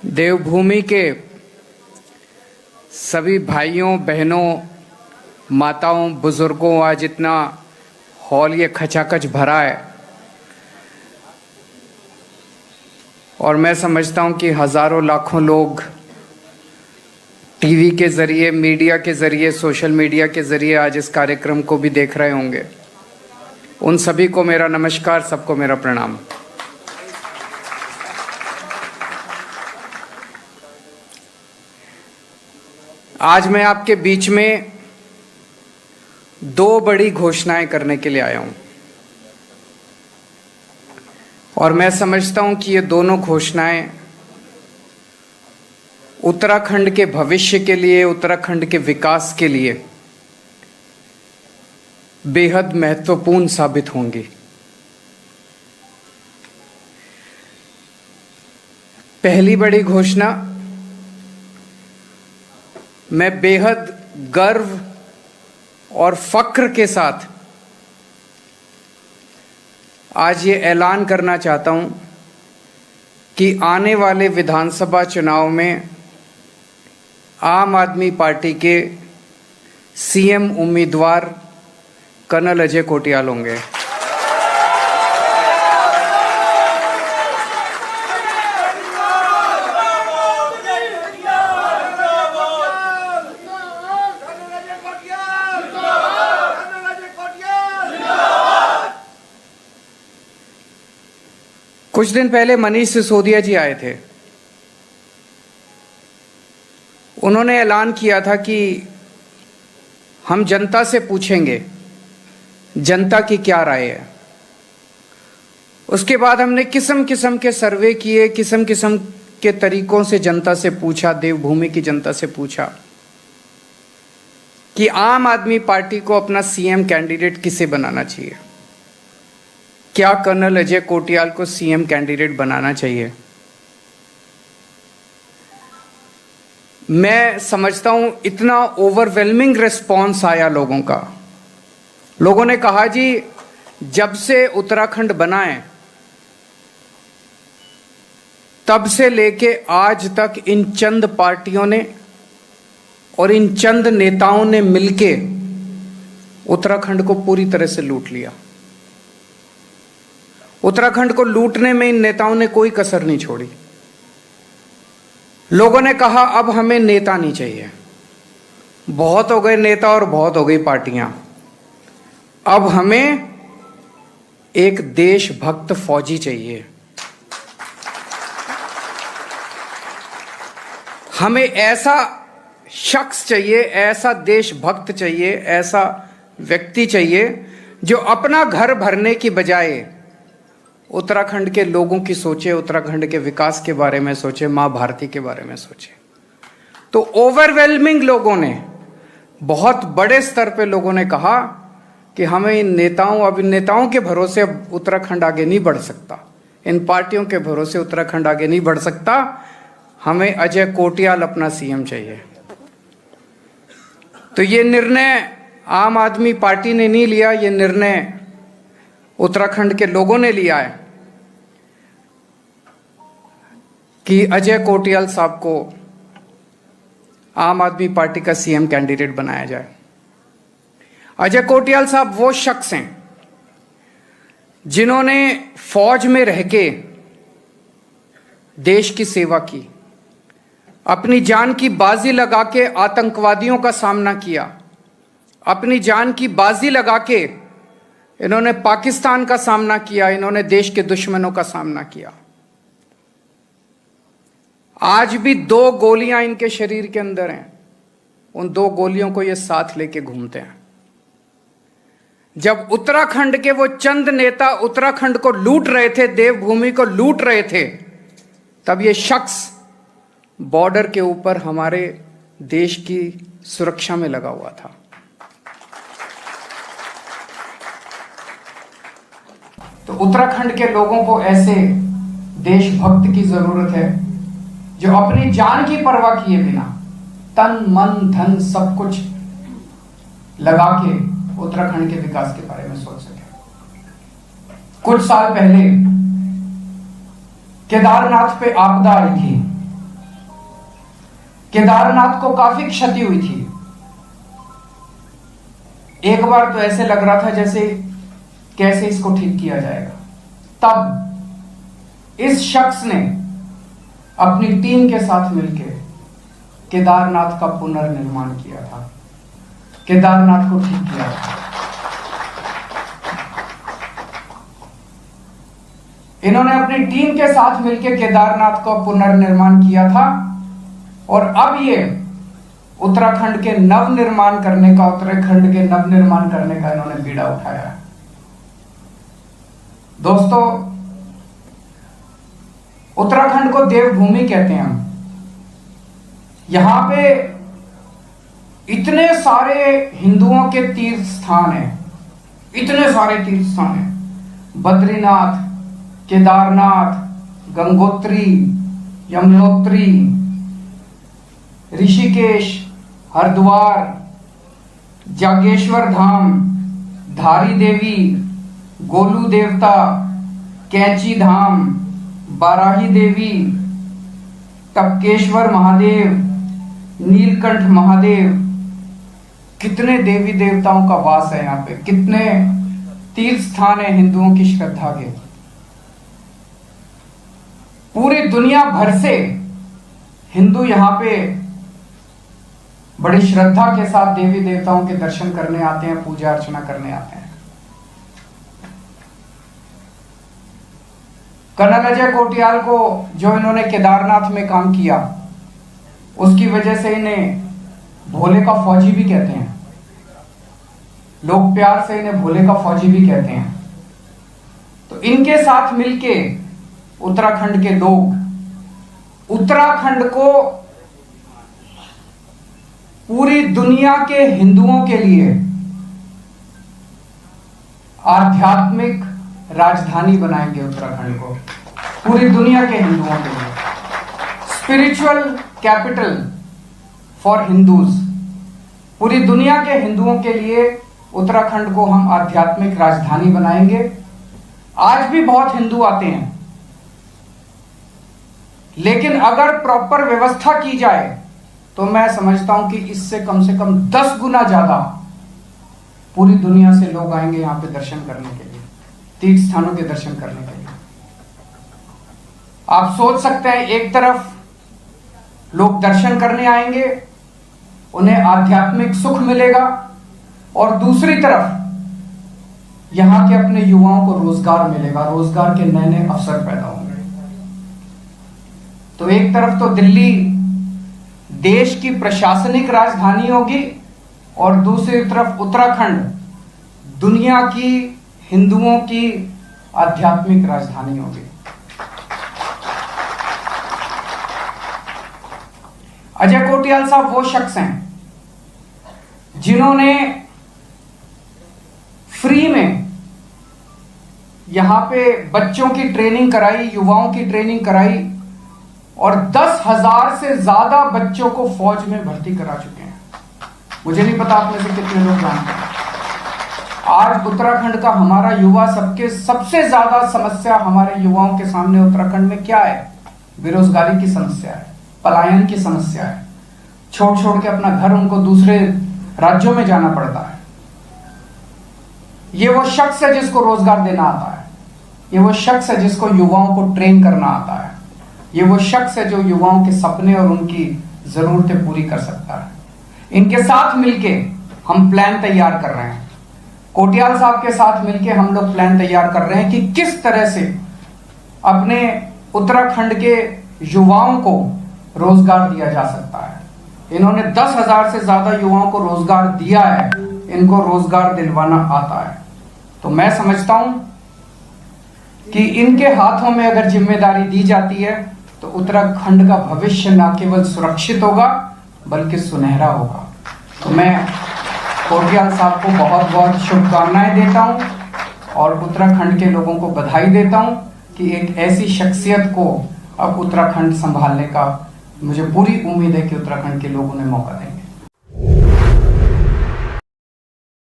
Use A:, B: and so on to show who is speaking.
A: देवभूमि के सभी भाइयों बहनों, माताओं, बुजुर्गों, आज इतना हॉल ये खचाखच भरा है और मैं समझता हूँ कि हज़ारों लाखों लोग टीवी के ज़रिए, मीडिया के ज़रिए, सोशल मीडिया के ज़रिए आज इस कार्यक्रम को भी देख रहे होंगे। उन सभी को मेरा नमस्कार, सबको मेरा प्रणाम। आज मैं आपके बीच में दो बड़ी घोषणाएं करने के लिए आया हूं और मैं समझता हूं कि ये दोनों घोषणाएं उत्तराखंड के भविष्य के लिए, उत्तराखंड के विकास के लिए बेहद महत्वपूर्ण साबित होंगी। पहली बड़ी घोषणा, मैं बेहद गर्व और फक्र के साथ आज ये ऐलान करना चाहता हूं कि आने वाले विधानसभा चुनाव में आम आदमी पार्टी के सीएम उम्मीदवार कर्नल अजय कोटियाल होंगे। कुछ दिन पहले मनीष सिसोदिया जी आए थे। उन्होंने ऐलान किया था कि हम जनता से पूछेंगे जनता की क्या राय है। उसके बाद हमने किस्म किस्म के सर्वे किए, किस्म किस्म के तरीकों से जनता से पूछा, देवभूमि की जनता से पूछा कि आम आदमी पार्टी को अपना सीएम कैंडिडेट किसे बनाना चाहिए। क्या कर्नल अजय कोटियाल को सीएम कैंडिडेट बनाना चाहिए? मैं समझता हूं इतना ओवरवेलमिंग रिस्पॉन्स आया लोगों का। लोगों ने कहा जी, जब से उत्तराखंड बना है तब से लेके आज तक इन चंद पार्टियों ने और इन चंद नेताओं ने मिलके उत्तराखंड को पूरी तरह से लूट लिया। उत्तराखंड को लूटने में इन नेताओं ने कोई कसर नहीं छोड़ी। लोगों ने कहा अब हमें नेता नहीं चाहिए, बहुत हो गए नेता और बहुत हो गई पार्टियां, अब हमें एक देशभक्त फौजी चाहिए। हमें ऐसा शख्स चाहिए, ऐसा देशभक्त चाहिए, ऐसा व्यक्ति चाहिए जो अपना घर भरने की बजाय उत्तराखंड के लोगों की सोचे, उत्तराखंड के विकास के बारे में सोचे, मां भारती के बारे में सोचे। तो ओवरवेलमिंग लोगों ने, बहुत बड़े स्तर पे लोगों ने कहा कि हमें इन नेताओं के भरोसे अब उत्तराखंड आगे नहीं बढ़ सकता, इन पार्टियों के भरोसे उत्तराखंड आगे नहीं बढ़ सकता, हमें अजय कोटियाल अपना सीएम चाहिए। तो ये निर्णय आम आदमी पार्टी ने नहीं लिया, ये निर्णय उत्तराखंड के लोगों ने लिया है कि अजय कोटियाल साहब को आम आदमी पार्टी का सीएम कैंडिडेट बनाया जाए। अजय कोटियाल साहब वो शख्स हैं जिन्होंने फौज में रह के देश की सेवा की, अपनी जान की बाजी लगा के आतंकवादियों का सामना किया, अपनी जान की बाजी लगा के इन्होंने पाकिस्तान का सामना किया, इन्होंने देश के दुश्मनों का सामना किया। आज भी 2 गोलियां इनके शरीर के अंदर हैं, उन 2 गोलियों को ये साथ लेके घूमते हैं। जब उत्तराखंड के वो चंद नेता उत्तराखंड को लूट रहे थे, देवभूमि को लूट रहे थे, तब ये शख्स बॉर्डर के ऊपर हमारे देश की सुरक्षा में लगा हुआ था। तो उत्तराखंड के लोगों को ऐसे देशभक्त की जरूरत है जो अपनी जान की परवाह किए बिना तन मन धन सब कुछ लगा के उत्तराखंड के विकास के बारे में सोच सके। कुछ साल पहले केदारनाथ पे आपदा आई थी, केदारनाथ को काफी क्षति हुई थी। एक बार तो ऐसे लग रहा था जैसे कैसे इसको ठीक किया जाएगा। तब इस शख्स ने अपनी टीम के साथ मिलकर केदारनाथ का पुनर्निर्माण किया था, केदारनाथ को ठीक किया था। इन्होंने अपनी टीम के साथ मिलकर केदारनाथ का पुनर्निर्माण किया था और अब ये उत्तराखंड के नवनिर्माण करने का, उत्तराखंड के नवनिर्माण करने का इन्होंने बीड़ा उठाया है। दोस्तों, उत्तराखंड को देवभूमि कहते हैं हम। यहां पे इतने सारे हिंदुओं के तीर्थ स्थान हैं, इतने सारे तीर्थ स्थान हैं। बद्रीनाथ, केदारनाथ, गंगोत्री, यमुनोत्री, ऋषिकेश, हरिद्वार, जागेश्वर धाम, धारी देवी, गोलू देवता, कैंची धाम, बाराही देवी, टपकेश्वर महादेव, नीलकंठ महादेव। कितने देवी देवताओं का वास है यहाँ पे, कितने तीर्थ स्थान है हिंदुओं की श्रद्धा के। पूरी दुनिया भर से हिंदू यहाँ पे बड़ी श्रद्धा के साथ देवी देवताओं के दर्शन करने आते हैं, पूजा अर्चना करने आते हैं। कर्नल अजय कोटियाल को जो इन्होंने केदारनाथ में काम किया, उसकी वजह से इन्हें भोले का फौजी भी कहते हैं। लोग प्यार से इन्हें भोले का फौजी भी कहते हैं। तो इनके साथ मिलके उत्तराखंड के लोग उत्तराखंड को पूरी दुनिया के हिंदुओं के लिए आध्यात्मिक राजधानी बनाएंगे। उत्तराखंड को पूरी दुनिया के हिंदुओं के लिए स्पिरिचुअल कैपिटल फॉर हिंदूज। पूरी दुनिया के हिंदुओं के लिए उत्तराखंड को हम आध्यात्मिक राजधानी बनाएंगे। आज भी बहुत हिंदू आते हैं, लेकिन अगर प्रॉपर व्यवस्था की जाए तो मैं समझता हूं कि इससे कम से कम 10 गुना ज्यादा पूरी दुनिया से लोग आएंगे यहां पे दर्शन करने के लिए, तीर्थ स्थानों के दर्शन करने के लिए। आप सोच सकते हैं, एक तरफ लोग दर्शन करने आएंगे, उन्हें आध्यात्मिक सुख मिलेगा, और दूसरी तरफ यहां के अपने युवाओं को रोजगार मिलेगा, रोजगार के नए नए अवसर पैदा होंगे। तो एक तरफ तो दिल्ली देश की प्रशासनिक राजधानी होगी और दूसरी तरफ उत्तराखंड दुनिया की हिंदुओं की आध्यात्मिक राजधानी होगी। अजय कोटियाल साहब वो शख्स हैं जिन्होंने फ्री में यहां पे बच्चों की ट्रेनिंग कराई, युवाओं की ट्रेनिंग कराई, और 10,000 से ज्यादा बच्चों को फौज में भर्ती करा चुके हैं। मुझे नहीं पता आप में से कितने लोग जानते हैं। आज उत्तराखंड का हमारा युवा सबसे ज्यादा समस्या हमारे युवाओं के सामने उत्तराखंड में क्या है? बेरोजगारी की समस्या है, पलायन की समस्या है। छोड़ छोड़ के अपना घर उनको दूसरे राज्यों में जाना पड़ता है। ये वो शख्स है जिसको रोजगार देना आता है, ये वो शख्स है जिसको युवाओं को ट्रेन करना आता है, ये वो शख्स है जो युवाओं के सपने और उनकी जरूरतें पूरी कर सकता है। इनके साथ मिलके हम प्लान तैयार कर रहे हैं। कोटियाल साहब के साथ मिलके हम लोग प्लान तैयार कर रहे हैं कि किस तरह से अपने उत्तराखंड के युवाओं को रोजगार दिया जा सकता है। इन्होंने 10,000 से ज्यादा युवाओं को रोजगार दिया है, इनको रोजगार दिलवाना आता है। तो मैं समझता हूं कि इनके हाथों में अगर जिम्मेदारी दी जाती है तो उत्तराखंड का भविष्य न केवल सुरक्षित होगा बल्कि सुनहरा होगा। तो मैं कोटियाल साहब को बहुत बहुत शुभकामनाएं देता हूं और उत्तराखंड के लोगों को बधाई देता हूं कि एक ऐसी शख्सियत को अब उत्तराखंड संभालने का मुझे पूरी उम्मीद है कि उत्तराखंड के लोग उन्हें मौका देंगे।